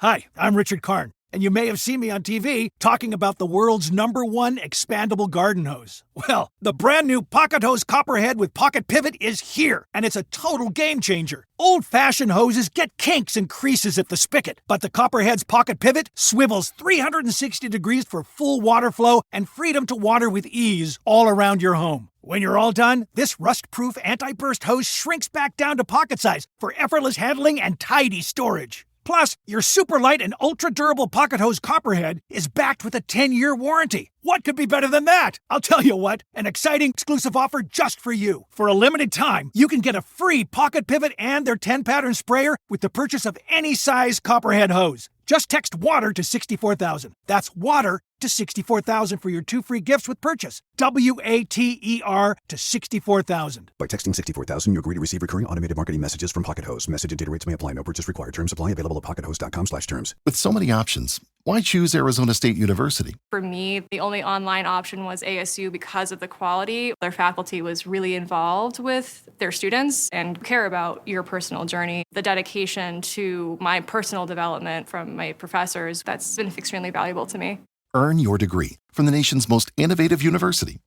Hi, I'm Richard Karn, and you may have seen me on TV talking about the world's #1 expandable garden hose. Well, the brand new Pocket Hose Copperhead with Pocket Pivot is here, and it's a total game changer. Old-fashioned hoses get kinks and creases at the spigot, but the Copperhead's Pocket Pivot swivels 360 degrees for full water flow and freedom to water with ease all around your home. When you're all done, this rust-proof anti-burst hose shrinks back down to pocket size for effortless handling and tidy storage. Plus, your super light and ultra-durable Pocket Hose Copperhead is backed with a 10-year warranty. What could be better than that? I'll tell you what, an exciting exclusive offer just for you. For a limited time, you can get a free Pocket Pivot and their 10-pattern sprayer with the purchase of any size Copperhead hose. Just text WATER to 64,000. That's WATER to 64,000 for your 2 free gifts with purchase. WATER to 64,000. By texting 64,000, you agree to receive recurring automated marketing messages from Pocket Hose. Message and data rates may apply. No purchase required. Terms apply. Available at pockethose.com/terms. With so many options, why choose Arizona State University? For me, the only online option was ASU because of the quality. Their faculty was really involved with their students and care about your personal journey. The dedication to my personal development from my professors, that's been extremely valuable to me. Earn your degree from the nation's most innovative university.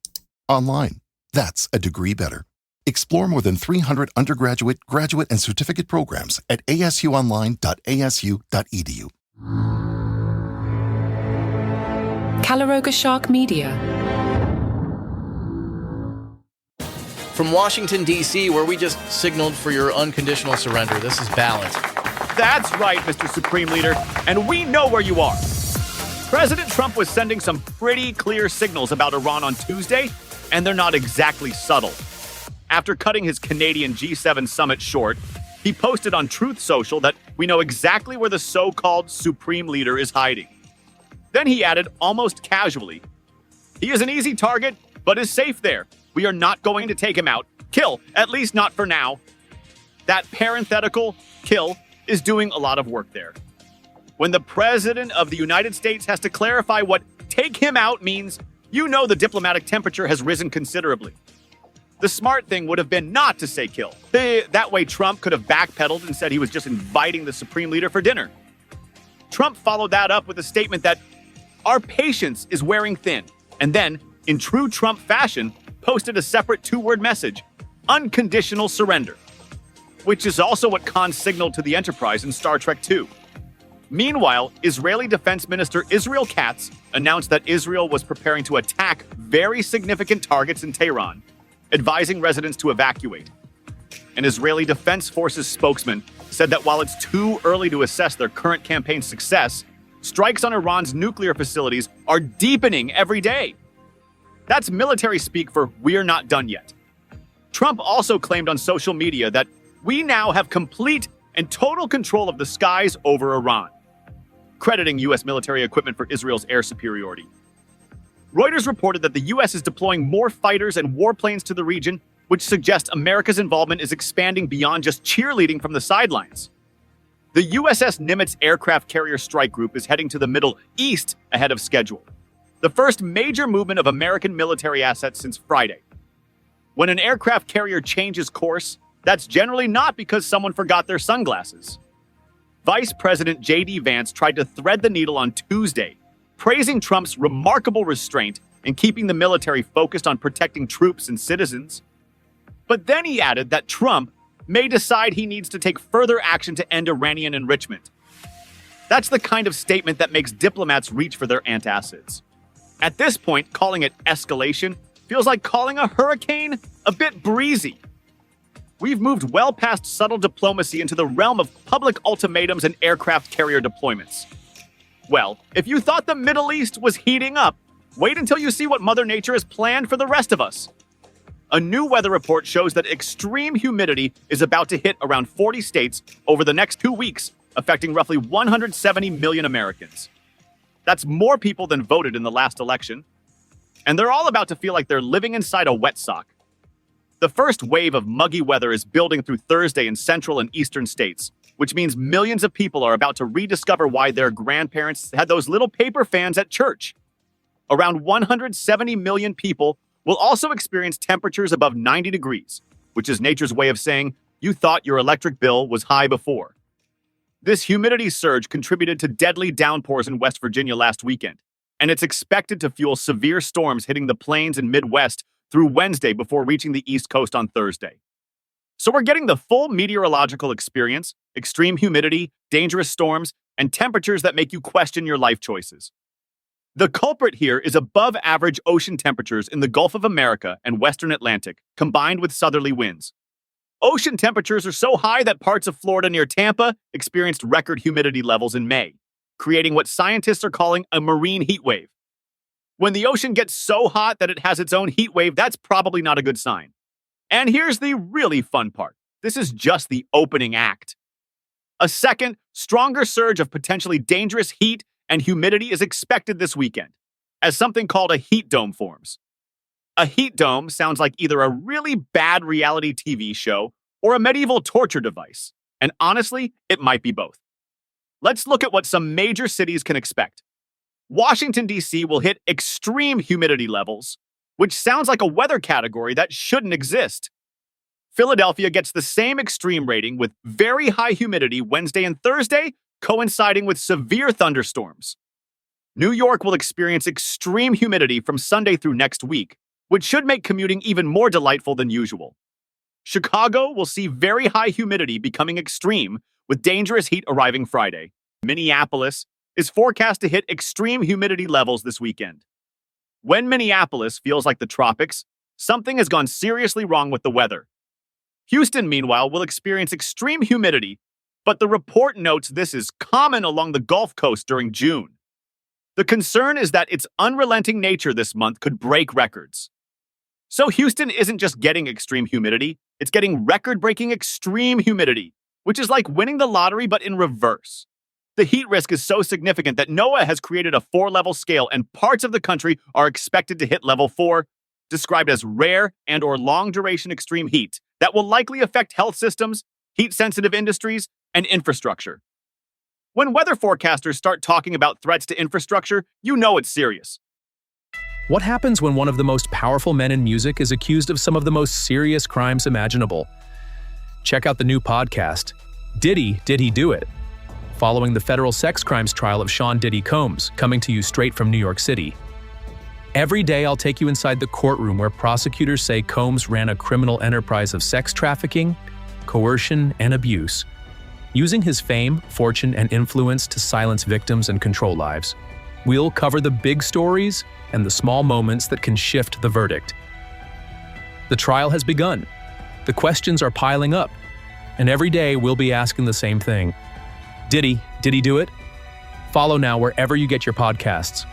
Online. That's a degree better. Explore more than 300 undergraduate, graduate, and certificate programs at asuonline.asu.edu. Calaroga Shark Media. From Washington, D.C., where we just signaled for your unconditional surrender, this is Balance. That's right, Mr. Supreme Leader, and we know where you are. President Trump was sending some pretty clear signals about Iran on Tuesday, and they're not exactly subtle. After cutting his Canadian G7 summit short, he posted on Truth Social that we know exactly where the so-called Supreme Leader is hiding. Then he added, almost casually, "He is an easy target, but is safe there. We are not going to take him out. Kill, at least not for now." That parenthetical, kill, is doing a lot of work there. When the President of the United States has to clarify what take him out means, you know the diplomatic temperature has risen considerably. The smart thing would have been not to say kill. That way Trump could have backpedaled and said he was just inviting the Supreme Leader for dinner. Trump followed that up with a statement that our patience is wearing thin, and then, in true Trump fashion, posted a separate 2-word message, unconditional surrender, which is also what Khan signaled to the Enterprise in Star Trek II. Meanwhile, Israeli Defense Minister Israel Katz announced that Israel was preparing to attack very significant targets in Tehran, advising residents to evacuate. An Israeli Defense Forces spokesman said that while it's too early to assess their current campaign's success, strikes on Iran's nuclear facilities are deepening every day. That's military speak for "we're not done yet." Trump also claimed on social media that we now have complete and total control of the skies over Iran, crediting U.S. military equipment for Israel's air superiority. Reuters reported that the U.S. is deploying more fighters and warplanes to the region, which suggests America's involvement is expanding beyond just cheerleading from the sidelines. The USS Nimitz aircraft carrier strike group is heading to the Middle East ahead of schedule, the first major movement of American military assets since Friday. When an aircraft carrier changes course, that's generally not because someone forgot their sunglasses. Vice President J.D. Vance tried to thread the needle on Tuesday, praising Trump's remarkable restraint in keeping the military focused on protecting troops and citizens. But then he added that Trump may decide he needs to take further action to end Iranian enrichment. That's the kind of statement that makes diplomats reach for their antacids. At this point, calling it escalation feels like calling a hurricane a bit breezy. We've moved well past subtle diplomacy into the realm of public ultimatums and aircraft carrier deployments. Well, if you thought the Middle East was heating up, wait until you see what Mother Nature has planned for the rest of us. A new weather report shows that extreme humidity is about to hit around 40 states over the next 2 weeks, affecting roughly 170 million Americans. That's more people than voted in the last election. And they're all about to feel like they're living inside a wet sock. The first wave of muggy weather is building through Thursday in central and eastern states, which means millions of people are about to rediscover why their grandparents had those little paper fans at church. Around 170 million people will also experience temperatures above 90 degrees, which is nature's way of saying you thought your electric bill was high before. This humidity surge contributed to deadly downpours in West Virginia last weekend, and it's expected to fuel severe storms hitting the plains and Midwest through Wednesday before reaching the East Coast on Thursday. So we're getting the full meteorological experience: extreme humidity, dangerous storms, and temperatures that make you question your life choices. The culprit here is above average ocean temperatures in the Gulf of America and Western Atlantic, combined with southerly winds. Ocean temperatures are so high that parts of Florida near Tampa experienced record humidity levels in May, creating what scientists are calling a marine heat wave. When the ocean gets so hot that it has its own heat wave, that's probably not a good sign. And here's the really fun part. This is just the opening act. A second, stronger surge of potentially dangerous heat and humidity is expected this weekend, as something called a heat dome forms. A heat dome sounds like either a really bad reality TV show or a medieval torture device, and honestly, it might be both. Let's look at what some major cities can expect. Washington, D.C. will hit extreme humidity levels, which sounds like a weather category that shouldn't exist. Philadelphia gets the same extreme rating with very high humidity Wednesday and Thursday, coinciding with severe thunderstorms. New York will experience extreme humidity from Sunday through next week, which should make commuting even more delightful than usual. Chicago will see very high humidity becoming extreme, with dangerous heat arriving Friday. Minneapolis is forecast to hit extreme humidity levels this weekend. When Minneapolis feels like the tropics, something has gone seriously wrong with the weather. Houston, meanwhile, will experience extreme humidity, but the report notes this is common along the Gulf Coast during June. The concern is that its unrelenting nature this month could break records. So Houston isn't just getting extreme humidity, it's getting record-breaking extreme humidity, which is like winning the lottery but in reverse. The heat risk is so significant that NOAA has created a 4-level scale, and parts of the country are expected to hit level 4, described as rare and/or long-duration extreme heat, that will likely affect health systems, heat-sensitive industries, and infrastructure. When weather forecasters start talking about threats to infrastructure, you know it's serious. What happens when one of the most powerful men in music is accused of some of the most serious crimes imaginable? Check out the new podcast, Did He Do It? Following the federal sex crimes trial of Sean Diddy Combs, coming to you straight from New York City. Every day I'll take you inside the courtroom where prosecutors say Combs ran a criminal enterprise of sex trafficking, coercion, and abuse, using his fame, fortune, and influence to silence victims and control lives. We'll cover the big stories and the small moments that can shift the verdict. The trial has begun. The questions are piling up, and every day we'll be asking the same thing. Did he do it? Follow now wherever you get your podcasts.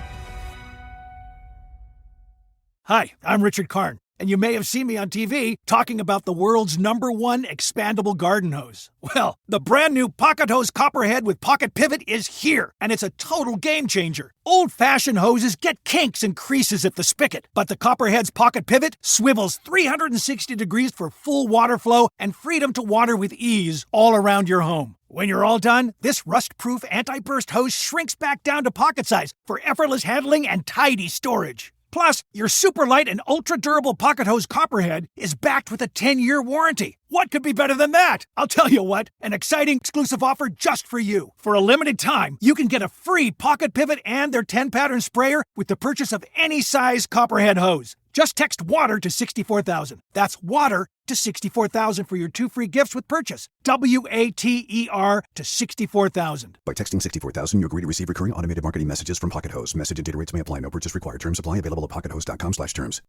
Hi, I'm Richard Karn, and you may have seen me on TV talking about the world's #1 expandable garden hose. Well, the brand new Pocket Hose Copperhead with Pocket Pivot is here, and it's a total game changer. Old-fashioned hoses get kinks and creases at the spigot, but the Copperhead's Pocket Pivot swivels 360 degrees for full water flow and freedom to water with ease all around your home. When you're all done, this rust-proof anti-burst hose shrinks back down to pocket size for effortless handling and tidy storage. Plus, your super light and ultra-durable Pocket Hose Copperhead is backed with a 10-year warranty. What could be better than that? I'll tell you what, an exciting exclusive offer just for you. For a limited time, you can get a free Pocket Pivot and their 10-pattern sprayer with the purchase of any size Copperhead hose. Just text WATER to 64,000. That's WATER to 64,000 for your 2 free gifts with purchase. WATER to 64,000. By texting 64,000, you agree to receive recurring automated marketing messages from Pocket Hose. Message and data rates may apply. No purchase required. Terms apply. Available at pockethose.com/terms.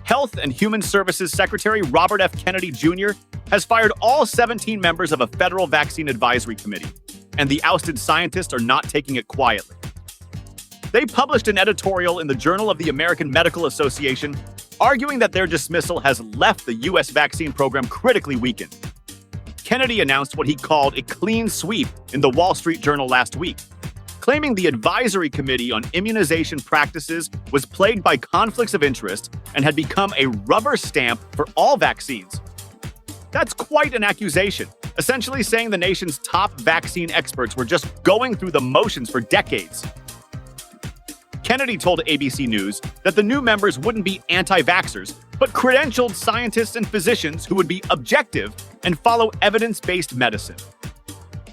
Health and Human Services Secretary Robert F. Kennedy Jr. has fired all 17 members of a federal vaccine advisory committee, and the ousted scientists are not taking it quietly. They published an editorial in the Journal of the American Medical Association arguing that their dismissal has left the U.S. vaccine program critically weakened. Kennedy announced what he called a clean sweep in the Wall Street Journal last week, claiming the Advisory Committee on Immunization Practices was plagued by conflicts of interest and had become a rubber stamp for all vaccines. That's quite an accusation, essentially saying the nation's top vaccine experts were just going through the motions for decades. Kennedy told ABC News that the new members wouldn't be anti-vaxxers, but credentialed scientists and physicians who would be objective and follow evidence-based medicine.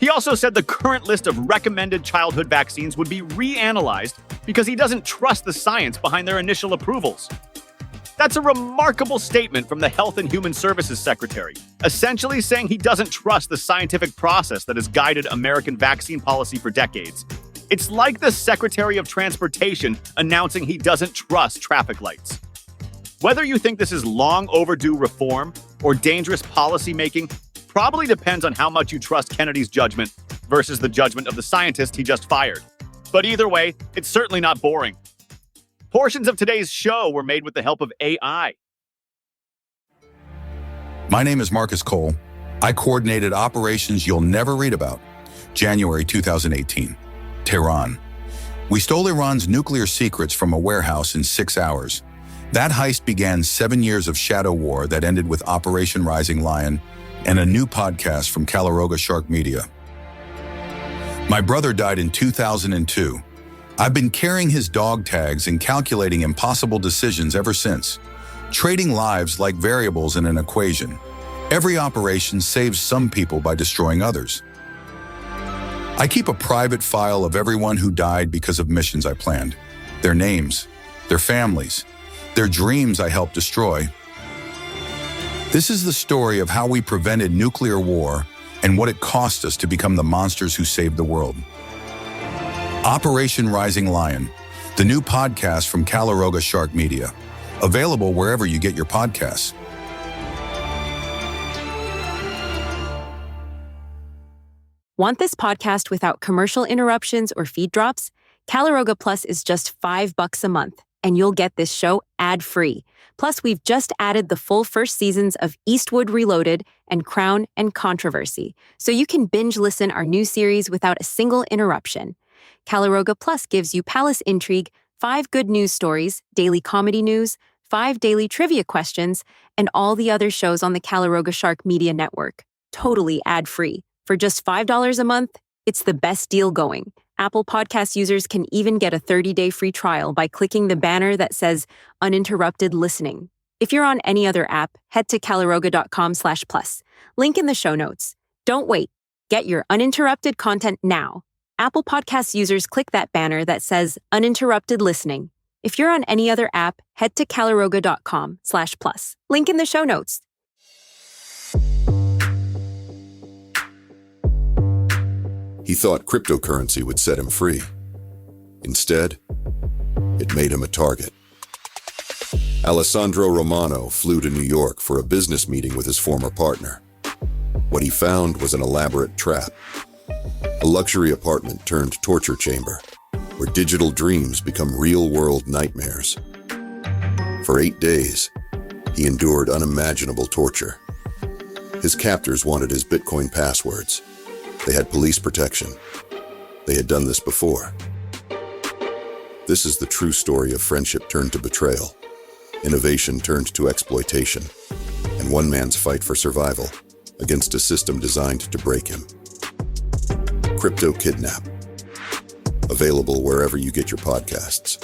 He also said the current list of recommended childhood vaccines would be reanalyzed because he doesn't trust the science behind their initial approvals. That's a remarkable statement from the Health and Human Services Secretary, essentially saying he doesn't trust the scientific process that has guided American vaccine policy for decades. It's like the Secretary of Transportation announcing he doesn't trust traffic lights. Whether you think this is long overdue reform or dangerous policymaking probably depends on how much you trust Kennedy's judgment versus the judgment of the scientist he just fired. But either way, it's certainly not boring. Portions of today's show were made with the help of AI. My name is Marcus Cole. I coordinated operations you'll never read about. January 2018. Tehran. We stole Iran's nuclear secrets from a warehouse in 6 hours. That heist began 7 years of shadow war that ended with Operation Rising Lion and a new podcast from Calaroga Shark Media. My brother died in 2002. I've been carrying his dog tags and calculating impossible decisions ever since, trading lives like variables in an equation. Every operation saves some people by destroying others. I keep a private file of everyone who died because of missions I planned, their names, their families, their dreams I helped destroy. This is the story of how we prevented nuclear war and what it cost us to become the monsters who saved the world. Operation Rising Lion, the new podcast from Calaroga Shark Media, available wherever you get your podcasts. Want this podcast without commercial interruptions or feed drops? Calaroga Plus is just $5 a month, and you'll get this show ad-free. Plus, we've just added the full first seasons of Eastwood Reloaded and Crown and Controversy, so you can binge listen our new series without a single interruption. Calaroga Plus gives you palace intrigue, 5 good news stories, daily comedy news, 5 daily trivia questions, and all the other shows on the Calaroga Shark Media Network, totally ad-free. For just $5 a month, it's the best deal going. Apple Podcast users can even get a 30-day free trial by clicking the banner that says uninterrupted listening. If you're on any other app, head to calaroga.com/plus. Link in the show notes. Don't wait. Get your uninterrupted content now. Apple Podcast users click that banner that says uninterrupted listening. If you're on any other app, head to calaroga.com/plus. Link in the show notes. He thought cryptocurrency would set him free. Instead, it made him a target. Alessandro Romano flew to New York for a business meeting with his former partner. What he found was an elaborate trap. A luxury apartment turned torture chamber, where digital dreams become real-world nightmares. For 8 days, he endured unimaginable torture. His captors wanted his Bitcoin passwords. They had police protection. They had done this before. This is the true story of friendship turned to betrayal, innovation turned to exploitation, and one man's fight for survival against a system designed to break him. Crypto Kidnap. Available wherever you get your podcasts.